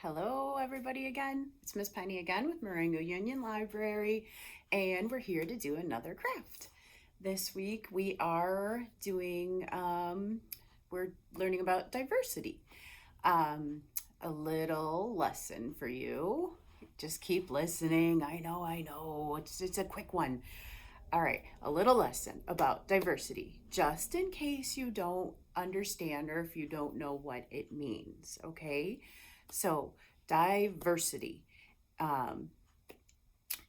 Hello, everybody again. It's Miss Penny again with Marengo-Union Library, and we're here to do another craft. This week we are doing, we're learning about diversity. A little lesson for you. Just keep listening. I know. It's a quick one. All right, a little lesson about diversity, just in case you don't understand or if you don't know what it means, okay? So, diversity. Um,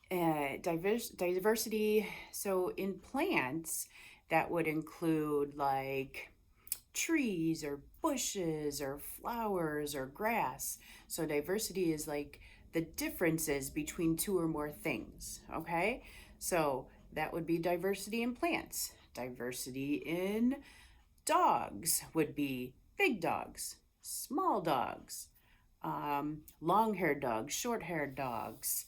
diversity, so in plants, that would include like trees or bushes or flowers or grass. So, diversity is like the differences between two or more things, okay? So, that would be diversity in plants. Diversity in dogs would be big dogs, small dogs, long-haired dogs, short-haired dogs.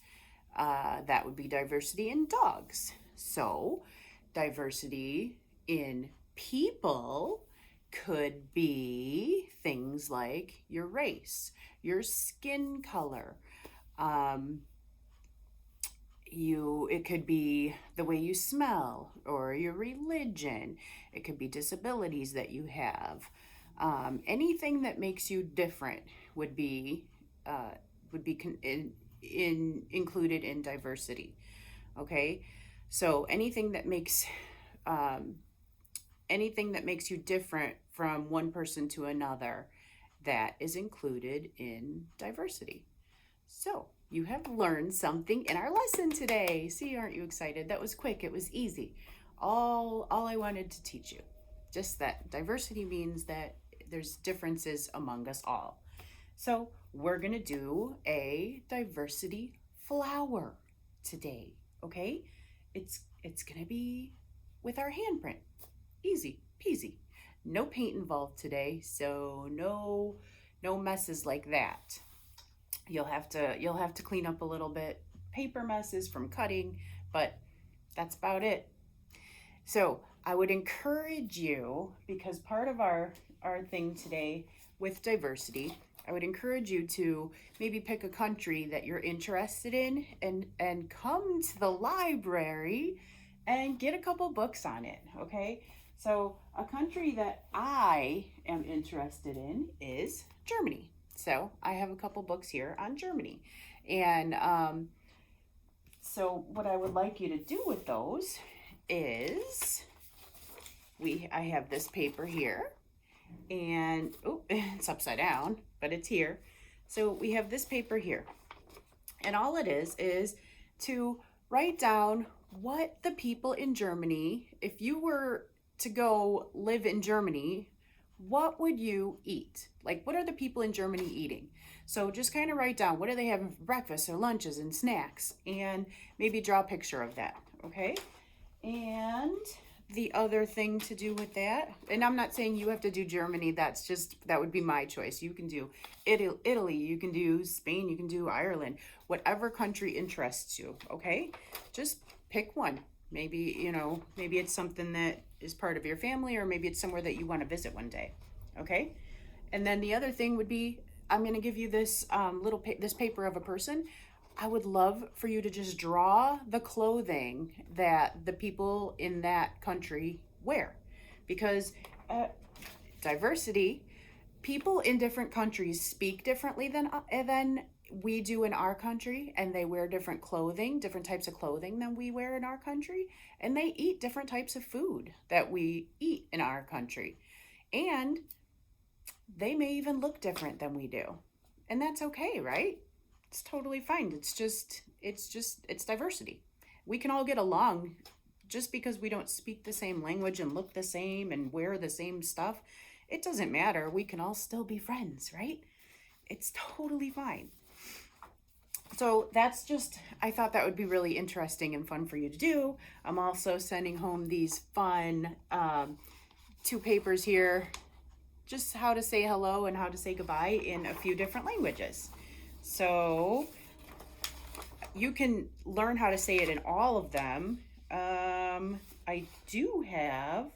That would be diversity in dogs. So, diversity in people could be things like your race, your skin color. It could be the way you smell or your religion. It could be disabilities that you have. Anything that makes you different would be included in diversity. Okay, so anything that makes you different from one person to another, that is included in diversity. So you have learned something in our lesson today. See, aren't you excited? That was quick. It was easy. All I wanted to teach you, just that diversity means that there's differences among us all. So we're gonna do a diversity flower today, okay? It's gonna be with our handprint. Easy peasy. No paint involved today, so no messes like that. You'll have to clean up a little bit, paper messes from cutting, but that's about it. So I would encourage you, because part of our thing today with diversity, I would encourage you to maybe pick a country that you're interested in and come to the library and get a couple books on it, okay? So a country that I am interested in is Germany. So I have a couple books here on Germany. And so what I would like you to do with those is I have this paper here, and oh, it's upside down, but it's here. So we have this paper here, and all it is to write down what the people in Germany, if you were to go live in Germany, what would you eat? Like, what are the people in Germany eating? So just kind of write down, what do they have for breakfast or lunches and snacks, and maybe draw a picture of that, okay? And the other thing to do with that, and I'm not saying you have to do Germany, that would be my choice. You can do Italy, you can do Spain, you can do Ireland, whatever country interests you, okay? Just pick one. Maybe it's something that is part of your family, or maybe it's somewhere that you want to visit one day, okay? And then the other thing would be, I'm going to give you this this paper of a person. I would love for you to just draw the clothing that the people in that country wear, because diversity, people in different countries speak differently than we do in our country, and they wear different types of clothing than we wear in our country, and they eat different types of food that we eat in our country, and they may even look different than we do, and that's okay, right? It's totally fine. It's diversity. We can all get along. Just because we don't speak the same language and look the same and wear the same stuff, it doesn't matter. We can all still be friends, right? It's totally fine. So I thought that would be really interesting and fun for you to do. I'm also sending home these fun two papers here, just how to say hello and how to say goodbye in a few different languages. So you can learn how to say it in all of them. I do have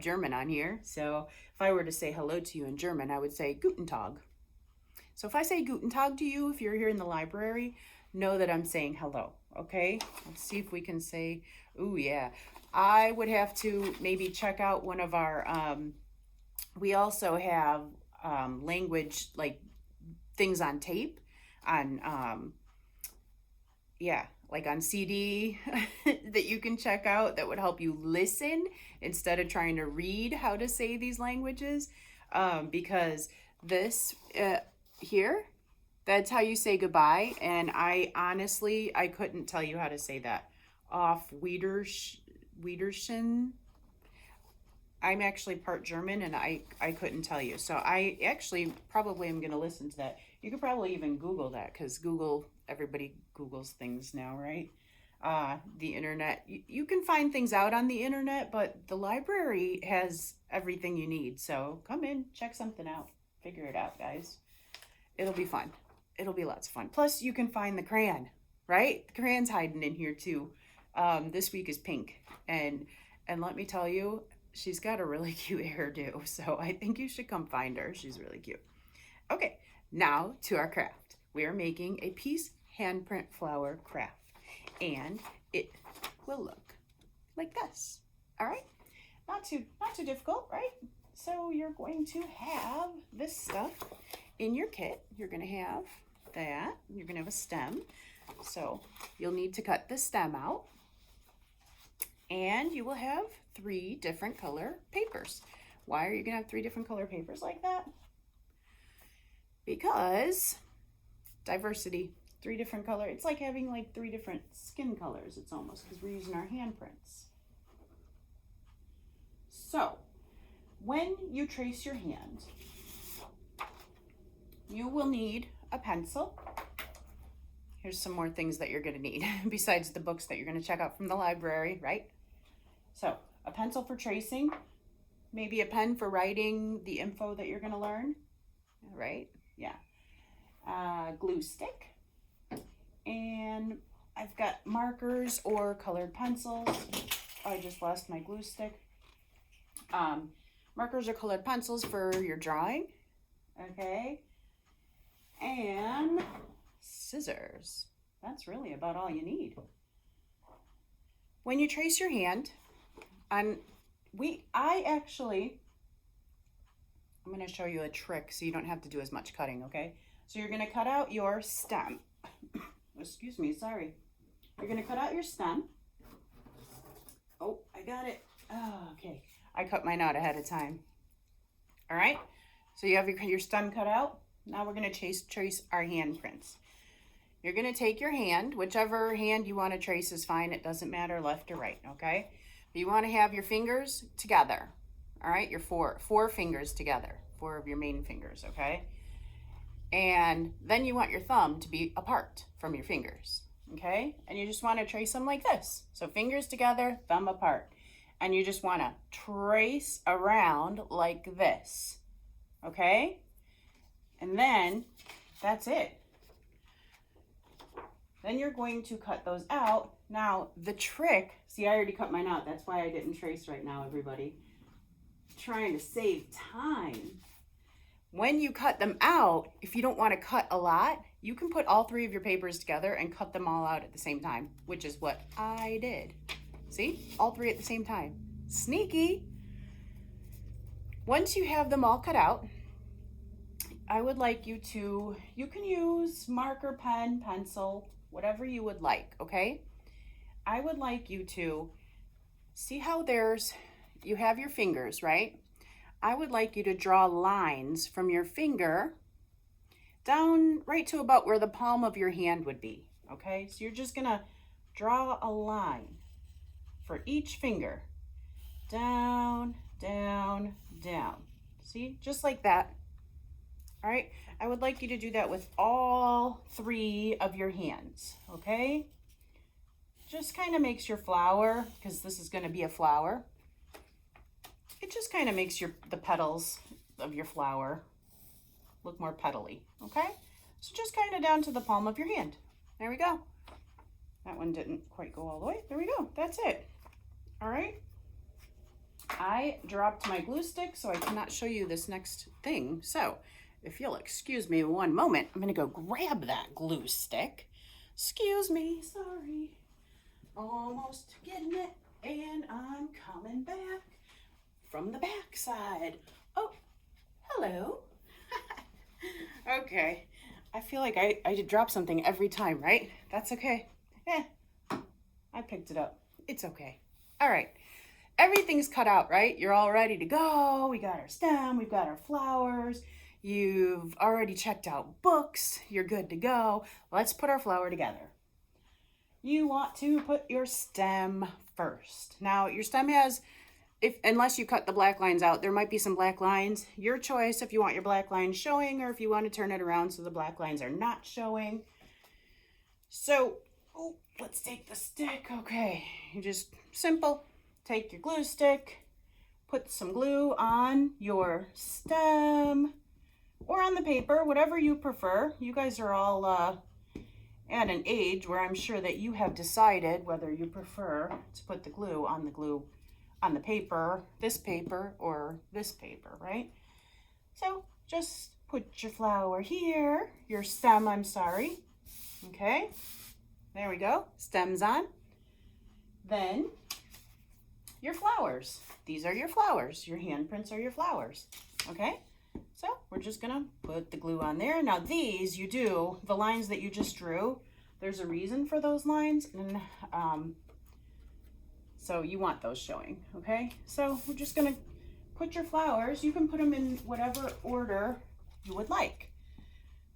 German on here. So if I were to say hello to you in German, I would say Guten Tag. So if I say Guten Tag to you, if you're here in the library, know that I'm saying hello, okay? Let's see if we can say, ooh, yeah. I would have to maybe check out one of our, we also have language, like things on tape, on, yeah, like on CD that you can check out that would help you listen instead of trying to read how to say these languages. Because this here, that's how you say goodbye. And I honestly, I couldn't tell you how to say that. Auf Wiedersehen. I'm actually part German and I couldn't tell you. So I actually probably am going to listen to that. You could probably even Google that because everybody Googles things now, right? The internet, you can find things out on the internet, but the library has everything you need. So come in, check something out, figure it out, guys. It'll be fun. It'll be lots of fun. Plus you can find the crayon, right? The crayon's hiding in here too. This week is pink. And let me tell you, she's got a really cute hairdo. So I think you should come find her. She's really cute. Okay, now to our craft. We are making a Peace Handprint Flower Craft. And it will look like this. All right, not too difficult, right? So you're going to have this stuff in your kit. You're going to have that. You're going to have a stem. So you'll need to cut the stem out. And you will have 3 different color papers. Why are you going to have 3 different color papers like that? Because diversity. 3 different color. It's like having like 3 different skin colors. It's almost because we're using our handprints. So when you trace your hand, you will need a pencil. Here's some more things that you're going to need besides the books that you're going to check out from the library, right? So a pencil for tracing, maybe a pen for writing the info that you're going to learn, right? Yeah. Glue stick. And I've got markers or colored pencils. I just lost my glue stick. Markers or colored pencils for your drawing. Okay. And scissors. That's really about all you need. When you trace your hand, I'm going to show you a trick so you don't have to do as much cutting, okay? So you're going to cut out your stem. Excuse me, sorry. You're going to cut out your stem. Oh, I got it. Oh, okay. I cut mine out ahead of time. All right. So you have your stem cut out. Now we're going to trace our handprints. You're going to take your hand, whichever hand you want to trace is fine. It doesn't matter left or right, okay? But you want to have your fingers together. All right, your four fingers together, 4 of your main fingers, okay? And then you want your thumb to be apart from your fingers, okay? And you just want to trace them like this. So fingers together, thumb apart. And you just want to trace around like this, okay? And then that's it. Then you're going to cut those out. Now the trick, see, I already cut mine out. That's why I didn't trace right now, everybody. Trying to save time. When you cut them out, if you don't want to cut a lot, you can put all 3 of your papers together and cut them all out at the same time, which is what I did. See, all 3 at the same time. Sneaky. Once you have them all cut out, I would like you can use marker, pen, pencil, whatever you would like, okay? I would like you to see how you have your fingers, right? I would like you to draw lines from your finger down right to about where the palm of your hand would be, okay? So you're just gonna draw a line for each finger. Down, down, down. See, just like that. All right, I would like you to do that with all 3 of your hands, okay? Just kind of makes your flower, because this is gonna be a flower, it just kind of makes the petals of your flower look more petally, okay? So just kind of down to the palm of your hand. There we go. That one didn't quite go all the way. There we go. That's it. All right. I dropped my glue stick, so I cannot show you this next thing. So if you'll excuse me one moment, I'm gonna go grab that glue stick. Excuse me, sorry. Almost getting it, and I'm coming back from the back side. Oh, hello. Okay, I feel like I did drop something every time, right? That's okay. I picked it up. It's okay. All right, everything's cut out, right? You're all ready to go. We got our stem, we've got our flowers. You've already checked out books. You're good to go. Let's put our flower together. You want to put your stem first. Now, your stem has, unless you cut the black lines out, there might be some black lines. Your choice if you want your black lines showing or if you want to turn it around so the black lines are not showing. So, let's take the stick. Okay, you just simple. Take your glue stick, put some glue on your stem or on the paper, whatever you prefer. You guys are all at an age where I'm sure that you have decided whether you prefer to put the glue on the paper, this paper, or this paper, right? So just put your flower here, your stem, I'm sorry. Okay, there we go, stem's on. Then your flowers. These are your flowers. Your handprints are your flowers, okay? So we're just gonna put the glue on there. Now these, you do, the lines that you just drew, there's a reason for those lines, and so you want those showing, okay? So we're just gonna put your flowers, you can put them in whatever order you would like.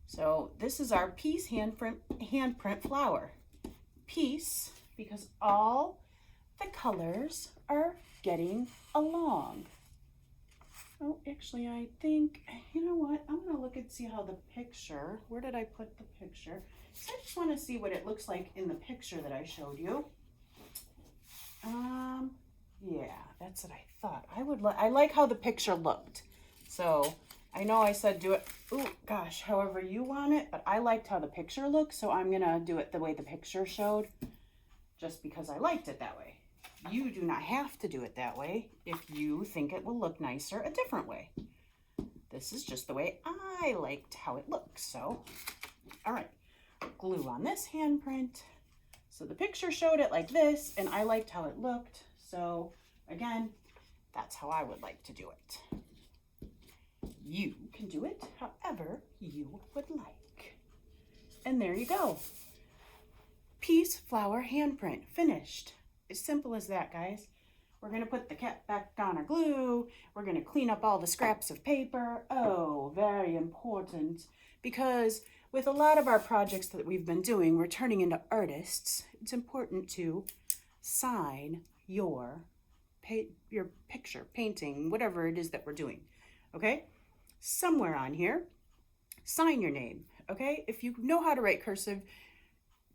So this is our Peace handprint flower. Peace, because all the colors are getting along. Oh, actually, I think, you know what? I'm going to look and see how the picture, where did I put the picture? So I just want to see what it looks like in the picture that I showed you. Yeah, that's what I thought. I like how the picture looked. So I know I said do it, oh gosh, however you want it, but I liked how the picture looked. So I'm going to do it the way the picture showed, just because I liked it that way. You do not have to do it that way if you think it will look nicer a different way. This is just the way I liked how it looks. So, all right, glue on this handprint. So the picture showed it like this, and I liked how it looked. So again, that's how I would like to do it. You can do it however you would like. And there you go. Peace flower handprint finished. As simple as that, guys. We're going to put the cap back on our glue. We're going to clean up all the scraps of paper. Oh, very important. Because with a lot of our projects that we've been doing, we're turning into artists. It's important to sign your picture, painting, whatever it is that we're doing. Okay? Somewhere on here, sign your name. Okay? If you know how to write cursive,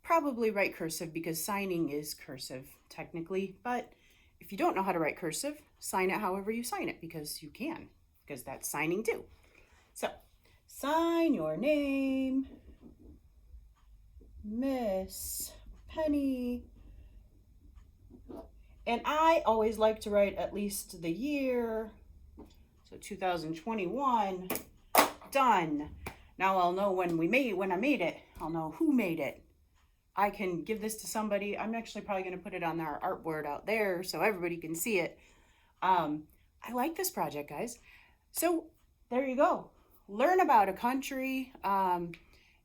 probably write cursive because signing is cursive technically, but if you don't know how to write cursive, sign it however you sign it because you can, because that's signing too. So sign your name, Miss Penny. And I always like to write at least the year. So 2021, done. Now I'll know when I made it, I'll know who made it. I can give this to somebody. I'm actually probably going to put it on our artboard out there so everybody can see it. I like this project, guys. So there you go. Learn about a country.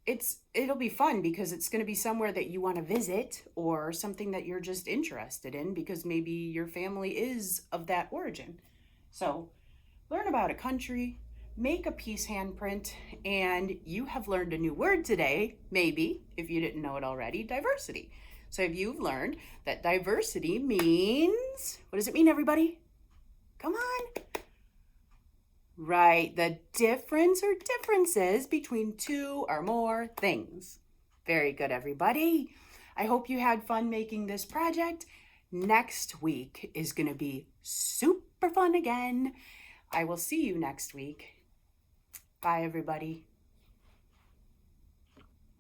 It'll be fun because it's going to be somewhere that you want to visit or something that you're just interested in because maybe your family is of that origin. So learn about a country. Make a peace handprint, and you have learned a new word today, maybe, if you didn't know it already, diversity. So if you've learned that diversity means, what does it mean, everybody? Come on. Right, the difference or differences between two or more things. Very good, everybody. I hope you had fun making this project. Next week is going to be super fun again. I will see you next week. Bye, everybody.